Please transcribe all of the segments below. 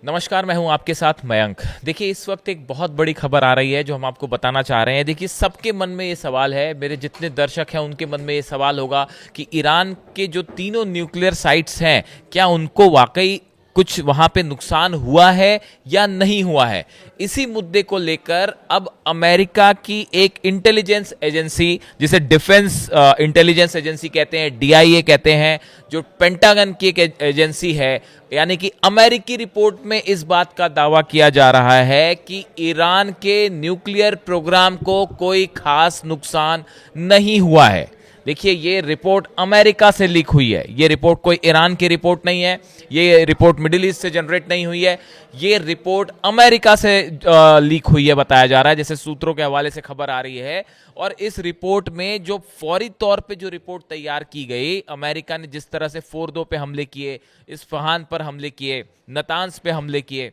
नमस्कार, मैं हूं आपके साथ मयंक। देखिए, इस वक्त एक बहुत बड़ी खबर आ रही है जो हम आपको बताना चाह रहे हैं। देखिए, सबके मन में ये सवाल है, मेरे जितने दर्शक हैं उनके मन में ये सवाल होगा कि ईरान के जो तीनों न्यूक्लियर साइट्स हैं, क्या उनको वाकई कुछ वहां पे नुकसान हुआ है या नहीं हुआ है। इसी मुद्दे को लेकर अब अमेरिका की एक इंटेलिजेंस एजेंसी, जिसे डिफेंस इंटेलिजेंस एजेंसी कहते हैं, डीआईए कहते हैं, जो पेंटागन की एक एजेंसी है, यानी कि अमेरिकी रिपोर्ट में इस बात का दावा किया जा रहा है कि ईरान के न्यूक्लियर प्रोग्राम को कोई खास नुकसान नहीं हुआ है। देखिए, ये रिपोर्ट अमेरिका से लीक हुई है। ये रिपोर्ट कोई ईरान की रिपोर्ट नहीं है, ये रिपोर्ट मिडिल ईस्ट से जनरेट नहीं हुई है, ये रिपोर्ट अमेरिका से लीक हुई है बताया जा रहा है, जैसे सूत्रों के हवाले से खबर आ रही है। और इस रिपोर्ट में जो फौरी तौर पे जो रिपोर्ट तैयार की गई, अमेरिका ने जिस तरह से फोर्दो पे हमले किए, इस्फहान पर हमले किए, नतांस पे हमले किए,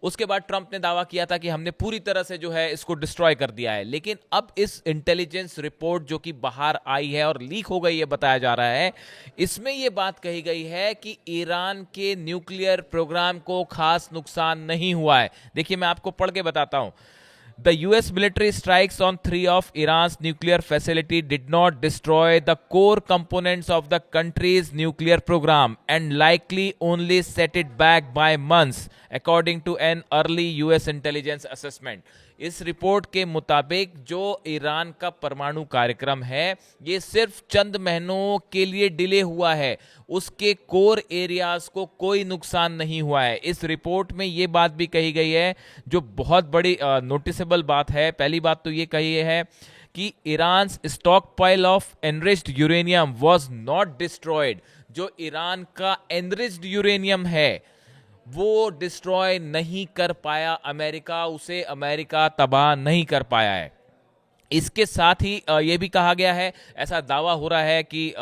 उसके बाद ट्रंप ने दावा किया था कि हमने पूरी तरह से जो है इसको डिस्ट्रॉय कर दिया है। लेकिन अब इस इंटेलिजेंस रिपोर्ट जो कि बाहर आई है और लीक हो गई है बताया जा रहा है, इसमें यह बात कही गई है कि ईरान के न्यूक्लियर प्रोग्राम को खास नुकसान नहीं हुआ है। देखिए, मैं आपको पढ़ के बताता हूं। The US military strikes on three of Iran's nuclear facility did not destroy the core components of the country's nuclear program and likely only set it back by months, according to an early US intelligence assessment. इस report के मुताबिक जो Iran का परमाणु कार्यक्रम है, ये सिर्फ चंद महीनों के लिए डिले हुआ है, उसके कोर एरियाज को कोई नुकसान नहीं हुआ है। इस रिपोर्ट में ये बात भी कही गई है, जो बहुत बड़ी नोटिसेबल बात है। पहली बात तो ये कही है कि Iran stock pile of enriched uranium was not destroyed. जो ईरान का एनरिच्ड यूरेनियम है वो डिस्ट्रॉय नहीं कर पाया अमेरिका, उसे अमेरिका तबाह नहीं कर पाया है। इसके साथ ही ये भी कहा गया है, ऐसा दावा हो रहा है कि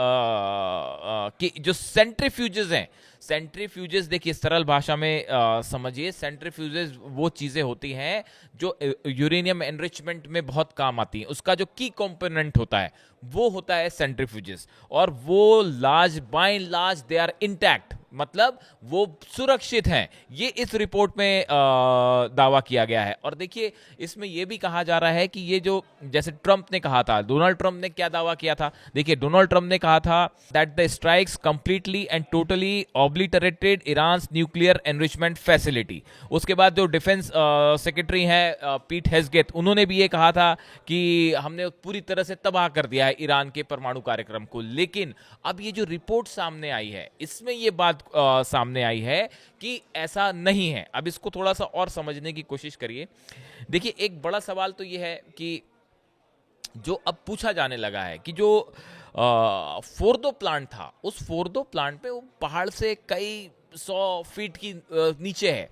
जो सेंट्रीफ्यूजेस हैं, सेंट्रीफ्यूजेस देखिए सरल भाषा में समझिए, सेंट्रीफ्यूजेस वो चीज़ें होती हैं जो यूरेनियम एनरिचमेंट में बहुत काम आती हैं। उसका जो की कंपोनेंट होता है वो होता है सेंट्रीफ्यूजेस, और वो large by and large they are intact, मतलब वो सुरक्षित हैं। ये इस रिपोर्ट में दावा किया गया है। और देखिए, इसमें यह भी कहा जा रहा है कि ये जो, जैसे ट्रंप ने कहा था, डोनाल्ड ट्रंप ने क्या दावा किया था। देखिए, डोनाल्ड ट्रंप ने कहा था that the strikes completely and totally obliterated Iran's nuclear enrichment facility. उसके बाद जो डिफेंस सेक्रेटरी हैं पीट हेग्सेथ, उन्होंने भी ये कहा था कि हमने पूरी तरह से तबाह कर दिया है ईरान के परमाणु कार्यक्रम को। लेकिन अब ये जो रिपोर्ट सामने आई है, इसमें ये बात सामने आई है कि ऐसा नहीं है। अब इसको थोड़ा सा और समझने की कोशिश करिए। देखिए, एक बड़ा सवाल तो ये है कि जो अब पूछा जाने लगा है कि जो फोर्दो प्लांट था, उस फोर्दो प्लांट पे वो पहाड़ से कई 100 फीट की नीचे है।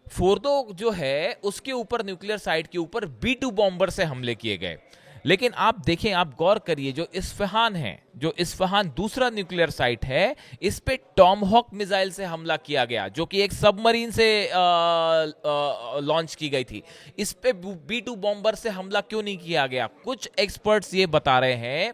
फोर्दो जो है उसके ऊपर, न्यूक्लियर साइट के ऊपर B-2 बॉम्बर से हमले किए गए। लेकिन आप देखें, आप गौर करिए, जो इस्फहान है, जो इस्फहान दूसरा न्यूक्लियर साइट है, इस पे टॉमहॉक मिसाइल से हमला किया गया, जो कि एक सबमरीन से लॉन्च की गई थी। इस पे B-2 बॉम्बर से हमला क्यों नहीं किया गया? कुछ एक्सपर्ट्स ये बता रहे हैं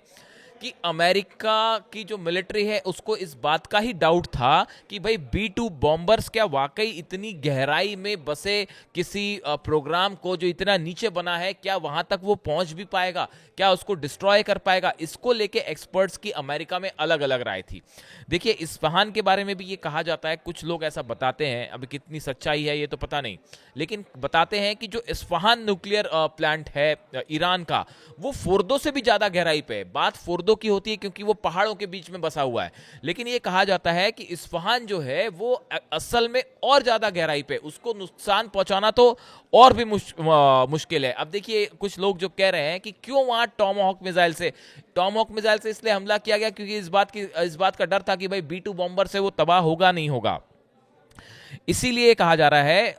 कि अमेरिका की जो मिलिट्री है उसको इस बात का ही डाउट था कि भाई B-2 बॉम्बर्स क्या वाकई इतनी गहराई में बसे किसी प्रोग्राम को जो इतना नीचे बना है, क्या वहां तक वो पहुंच भी पाएगा, क्या उसको डिस्ट्रॉय कर पाएगा? इसको लेके एक्सपर्ट्स की अमेरिका में अलग अलग राय थी। देखिए, इस्फहान के बारे में भी ये कहा जाता है, कुछ लोग ऐसा बताते हैं, अभी कितनी सच्चाई है ये तो पता नहीं, लेकिन बताते हैं कि जो इस्फहान न्यूक्लियर प्लांट है ईरान का, वो फोर्दो से भी ज्यादा गहराई पे है। बात फोर्दो की होती है क्योंकि वो पहाड़ों के बीच में बसा हुआ है, लेकिन ये कहा जाता है कि इस्फहान जो है वो असल में और ज्यादा गहराई पे, उसको नुकसान पहुंचाना तो और भी मुश्किल है। अब देखिए, कुछ लोग जो कह रहे हैं कि क्यों वहां टॉमहॉक मिसाइल से इसलिए हमला किया गया क्योंकि इस बात का डर था कि भाई B-2 बॉम्बर से वो तबाह होगा नहीं होगा। इसीलिए कहा जा रहा है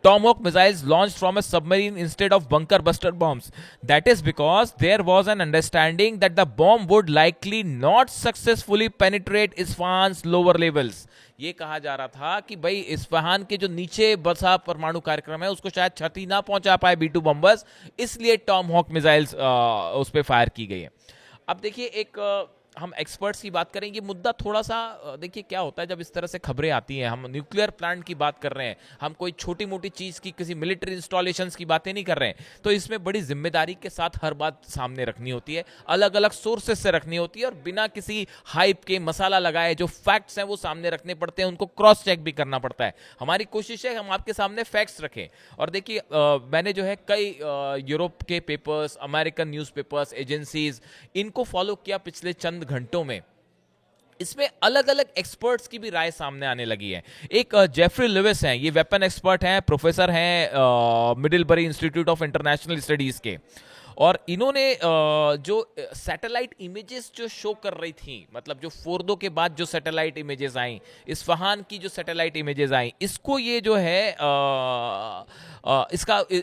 Tomahawk missiles launch from a submarine instead of bunker buster bombs, that is because there was an understanding that the bomb would likely not successfully penetrate Isfahan's lower levels. ये कहा जा रहा था कि भाई इस्फहान के जो नीचे बसा परमाणु कार्यक्रम है उसको शायद क्षति ना पहुंचा पाए B-2 बॉम्बर्स, इसलिए टॉमहॉक मिसाइल्स उस पर फायर की गई है। अब देखिए, एक हम एक्सपर्ट्स की बात करें, ये मुद्दा थोड़ा सा देखिए क्या होता है जब इस तरह से खबरें आती हैं, हम न्यूक्लियर प्लांट की बात कर रहे हैं, हम कोई छोटी मोटी चीज़ की किसी मिलिट्री इंस्टॉलेशंस की बातें नहीं कर रहे हैं, तो इसमें बड़ी जिम्मेदारी के साथ हर बात सामने रखनी होती है, अलग अलग सोर्सेज से रखनी होती है, और बिना किसी हाइप के मसाला लगाए जो फैक्ट्स हैं वो सामने रखने पड़ते हैं, उनको क्रॉस चेक भी करना पड़ता है। हमारी कोशिश है हम आपके सामने फैक्ट्स रखें। और देखिए मैंने जो है कई यूरोप के पेपर्स, अमेरिकन न्यूज़पेपर्स, एजेंसीज, इनको फॉलो किया पिछले चंद घंटों में। इसमें अलग अलग एक्सपर्ट्स की भी राय सामने आने लगी है। एक जेफरी लुइस हैं, ये वेपन एक्सपर्ट हैं, प्रोफेसर हैं मिडिलबरी इंस्टीट्यूट ऑफ इंटरनेशनल स्टडीज के, और इन्होंने जो सैटेलाइट इमेजेस जो शो कर रही थी, मतलब जो फोर्दो के बाद जो सैटेलाइट इमेजेस आई, इस्फहान की जो सैटेलाइट इमेजेस आई, इसको ये जो है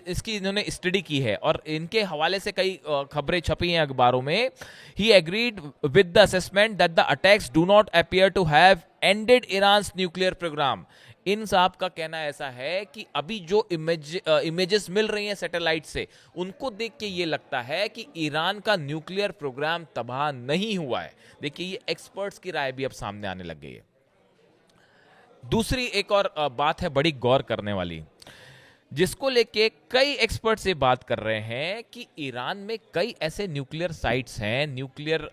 इसकी इन्होंने स्टडी की है, और इनके हवाले से कई खबरें छपी हैं अखबारों में। He agreed with the assessment that the attacks do not appear to have ended Iran's nuclear programme. इन साहब का कहना ऐसा है कि अभी जो इमेजेस मिल रही हैं सैटेलाइट से, उनको देख के ये लगता है कि ईरान का न्यूक्लियर प्रोग्राम तबाह नहीं हुआ है। देखिए ये एक्सपर्ट्स की राय भी अब सामने आने लग गई है। दूसरी एक और बात है बड़ी गौर करने वाली, जिसको लेके कई एक्सपर्ट से बात कर रहे हैं कि ईरान में कई ऐसे न्यूक्लियर साइट्स हैं, न्यूक्लियर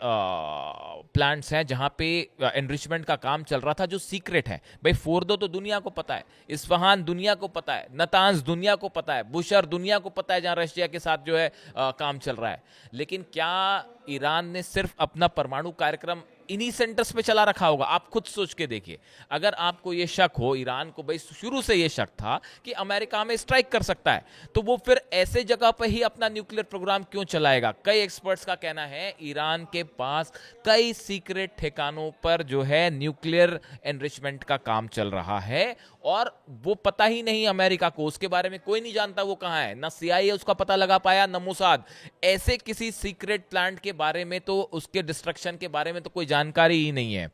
प्लांट्स हैं, जहां पे एनरिचमेंट का काम चल रहा था जो सीक्रेट है। भाई फोर्दो तो दुनिया को पता है, इस्फहान दुनिया को पता है, नतांज दुनिया को पता है, बुशर दुनिया को पता है जहां रशिया के साथ जो है काम चल रहा है। लेकिन क्या ईरान ने सिर्फ अपना परमाणु कार्यक्रम इन्हीं सेंटर्स पे चला रखा होगा? आप खुद सोच के देखिए। अगर आपको ये शक हो, ईरान को भाई शुरू से ये शक था कि अमेरिका हमें स्ट्राइक कर सकता है, तो वो फिर ऐसे जगह पर ही अपना न्यूक्लियर प्रोग्राम क्यों चलाएगा? कई एक्सपर्ट्स का कहना है ईरान के पास कई सीक्रेट ठिकानों पर जो है न्यूक्लियर एनरिचमेंट का काम चल रहा है, और वो पता ही नहीं अमेरिका को, उसके बारे में कोई नहीं जानता वो कहां है। ना सीआईए उसका पता लगा पाया, ना मोसाद। ऐसे किसी सीक्रेट प्लांट के बारे में तो, उसके डिस्ट्रक्शन के बारे में तो कोई जानकारी ही नहीं है।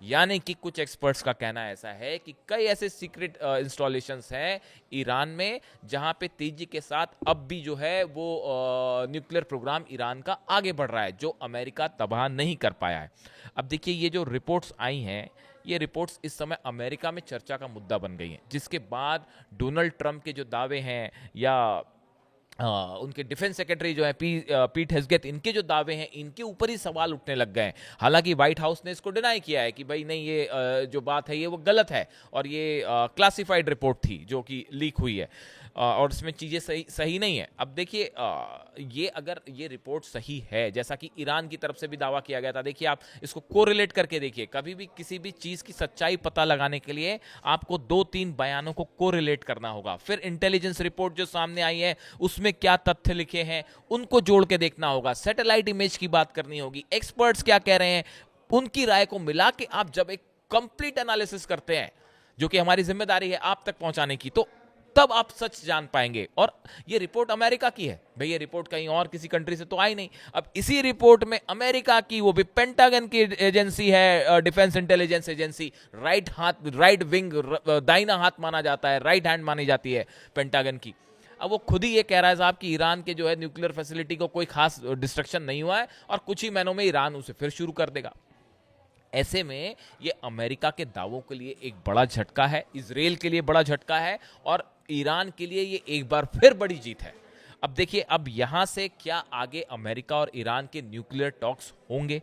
यानी कि कुछ एक्सपर्ट्स का कहना ऐसा है कि कई ऐसे सीक्रेट इंस्टॉलेशंस हैं ईरान में, जहां पे तेजी के साथ अब भी जो है वो न्यूक्लियर प्रोग्राम ईरान का आगे बढ़ रहा है, जो अमेरिका तबाह नहीं कर पाया है। अब देखिए ये जो रिपोर्ट्स आई हैं, ये रिपोर्ट्स इस समय अमेरिका में चर्चा का मुद्दा बन गई हैं, जिसके बाद डोनाल्ड ट्रंप के जो दावे हैं, या उनके डिफेंस सेक्रेटरी जो है पीट हेग्सेथ, इनके जो दावे हैं, इनके ऊपर ही सवाल उठने लग गए हैं। हालांकि व्हाइट हाउस ने इसको डिनाई किया है कि भाई नहीं, ये जो बात है ये वो गलत है, और ये क्लासिफाइड रिपोर्ट थी जो कि लीक हुई है, और इसमें चीज़ें सही नहीं है। अब देखिए ये अगर ये रिपोर्ट सही है, जैसा कि ईरान की तरफ से भी दावा किया गया था, देखिए आप इसको कोरिलेट करके देखिए। कभी भी किसी भी चीज़ की सच्चाई पता लगाने के लिए आपको 2-3 बयानों को कोरिलेट करना होगा, फिर इंटेलिजेंस रिपोर्ट जो सामने आई है उसमें क्या तथ्य लिखे हैं उनको जोड़ के देखना होगा, सैटेलाइट इमेज की बात करनी होगी, एक्सपर्ट्स क्या कह रहे हैं उनकी राय को मिला के आप जब एक कंप्लीट एनालिसिस करते हैं, जो कि हमारी जिम्मेदारी है आप तक पहुंचाने की, तो तब आप सच जान पाएंगे। और ये रिपोर्ट अमेरिका की है भाई, ये रिपोर्ट कहीं और किसी कंट्री से तो आई नहीं। अब इसी रिपोर्ट में अमेरिका की, वो भी पेंटागन की एजेंसी है, डिफेंस इंटेलिजेंस एजेंसी, राइट हाथ, राइट विंग, दाहिना हाथ माना जाता है, राइट हैंड मानी जाती है पेंटागन की। अब वो खुद ही ये कह रहा है साहब कि ईरान के जो है न्यूक्लियर फैसिलिटी को कोई खास डिस्ट्रक्शन नहीं हुआ है, और कुछ ही महीनों में ईरान उसे फिर शुरू कर देगा। ऐसे में ये अमेरिका के दावों के लिए एक बड़ा झटका है, इजराइल के लिए बड़ा झटका है, और ईरान के लिए ये एक बार फिर बड़ी जीत है। अब देखिए, अब यहां से क्या आगे अमेरिका और ईरान के न्यूक्लियर टॉक्स होंगे?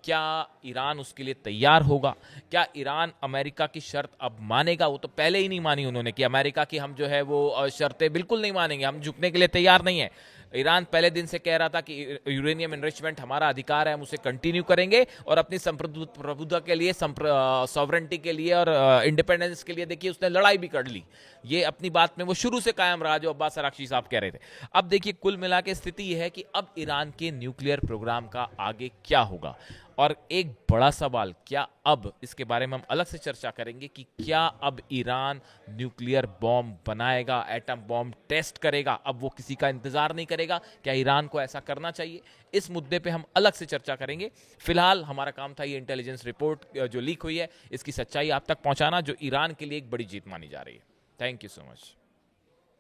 क्या ईरान उसके लिए तैयार होगा? क्या ईरान अमेरिका की शर्त अब मानेगा? वो तो पहले ही नहीं मानी उन्होंने कि अमेरिका की हम जो है वो शर्तें बिल्कुल नहीं मानेंगे, हम झुकने के लिए तैयार नहीं है। ईरान पहले दिन से कह रहा था कि यूरेनियम एनरिचमेंट हमारा अधिकार है, हम उसे कंटिन्यू करेंगे, और अपनी संप्रभुता के लिए, सॉवरेंटी के लिए और इंडिपेंडेंस के लिए देखिए उसने लड़ाई भी कर ली। ये अपनी बात में वो शुरू से कायम रहा, जो अब्बास अराक्ची साहब कह रहे थे। अब देखिए कुल मिला के स्थिति यह है कि अब ईरान के न्यूक्लियर प्रोग्राम का आगे क्या होगा, और एक बड़ा सवाल, क्या अब इसके बारे में हम अलग से चर्चा करेंगे कि क्या अब ईरान न्यूक्लियर बॉम्ब बनाएगा, एटम बॉम्ब टेस्ट करेगा? अब वो किसी का इंतजार नहीं करेगा। क्या ईरान को ऐसा करना चाहिए? इस मुद्दे पे हम अलग से चर्चा करेंगे। फिलहाल हमारा काम था ये इंटेलिजेंस रिपोर्ट जो लीक हुई है, इसकी सच्चाई आप तक पहुंचाना, जो ईरान के लिए एक बड़ी जीत मानी जा रही है। Thank you so much.